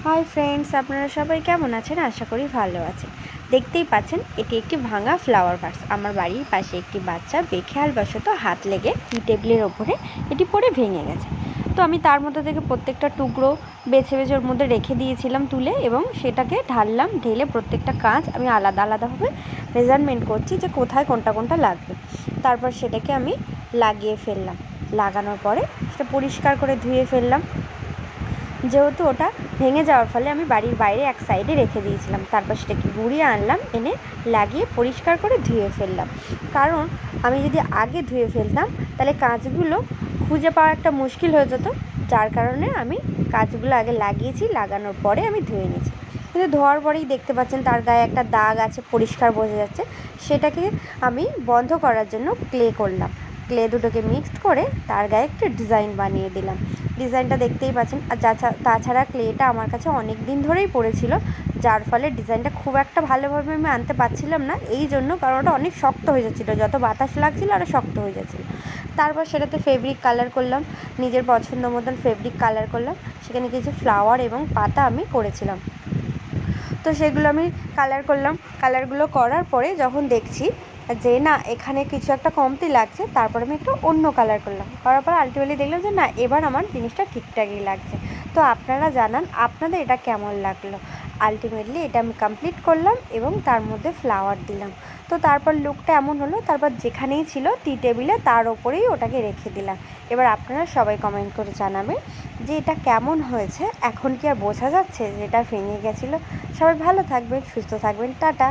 Hi friends আপনারা সবাই কেমন আছেন আশা করি ভালো আছেন। দেখতেই পাচ্ছেন এটি একটি ভাঙা ফ্লাওয়ার ভাস। আমার বাড়ির পাশে একটি বাচ্চা বেখেয়ালবশত হাত লেগে টি টেবিলের ওপরে এটি পড়ে ভেঙে গেছে। তো আমি তার মধ্যে থেকে প্রত্যেকটা টুকরো বেছে বেছে ওর মধ্যে রেখে দিয়েছিলাম তুলে, এবং সেটাকে ঢাললাম। ঢেলে প্রত্যেকটা কাঁচ আমি আলাদা আলাদাভাবে মেজারমেন্ট করছি যে কোথায় কোনটা কোনটা লাগবে। তারপর সেটাকে আমি লাগিয়ে ফেললাম। লাগানোর পরে সেটা পরিষ্কার করে ধুয়ে ফেললাম। যেহেতু ওটা ভেঙে যাওয়ার ফলে আমি বাড়ির বাইরে এক সাইডে রেখে দিয়েছিলাম। তারপর সেটাকে ঘুরিয়ে আনলাম, এনে লাগিয়ে পরিষ্কার করে ধুয়ে ফেললাম। কারণ আমি যদি আগে ধুয়ে ফেলতাম তাহলে কাঁচগুলো খুঁজে পাওয়া একটা মুশকিল হয়ে যেত, যার কারণে আমি কাঁচগুলো আগে লাগিয়েছি, লাগানোর পরে আমি ধুয়ে নিয়েছি। কিন্তু ধোয়ার পরেই দেখতে পাচ্ছেন তার গায়ে একটা দাগ আছে, পরিষ্কার বোঝা যাচ্ছে। সেটাকে আমি বন্ধ করার জন্য ক্লে করলাম। ক্লে দুটোকে মিক্সড করে তার গায়ে একটা ডিজাইন বানিয়ে দিলাম। ডিজাইনটা দেখতেই পাচ্ছেন। আর তাছাড়া ক্লেটা আমার কাছে অনেক দিন ধরেই পড়েছিল, যার ফলে ডিজাইনটা খুব একটা ভালোভাবে আমি আনতে পারছিলাম না, এই জন্য কারণ ওটা অনেক শক্ত হয়ে যাচ্ছিলো, যত বাতাস লাগছিলো আরও শক্ত হয়ে যাচ্ছিলো। তারপর সেটাতে ফেব্রিক কালার করলাম, নিজের পছন্দ মতন ফেব্রিক কালার করলাম। সেখানে কিছু ফ্লাওয়ার এবং পাতা আমি করেছিলাম। তো সেগুলো আমি কালার করলাম। কালারগুলো করার পরে যখন দেখছি যে না এখানে কিছু একটা কমতি লাগছে, তারপর আমি একটু অন্য কালার করলাম। করার পর আলটিমেটলি দেখলাম যে না এবার আমার জিনিসটা ঠিকঠাকই লাগছে। তো আপনারা জানান আপনাদের এটা কেমন লাগলো। আলটিমেটলি এটা আমি কমপ্লিট করলাম এবং তার মধ্যে ফ্লাওয়ার দিলাম। তো তারপর লুকটা এমন হলো। তারপর যেখানেই ছিল টি টেবিলে তার ওপরেই ওটাকে রেখে দিলাম। এবার আপনারা সবাই কমেন্ট করে জানাবেন যে এটা কেমন হয়েছে। এখন কি আর বোঝা যাচ্ছে যে এটা ভেঙে গেছিলো? সবাই ভালো থাকবেন, সুস্থ থাকবেন, টাটা।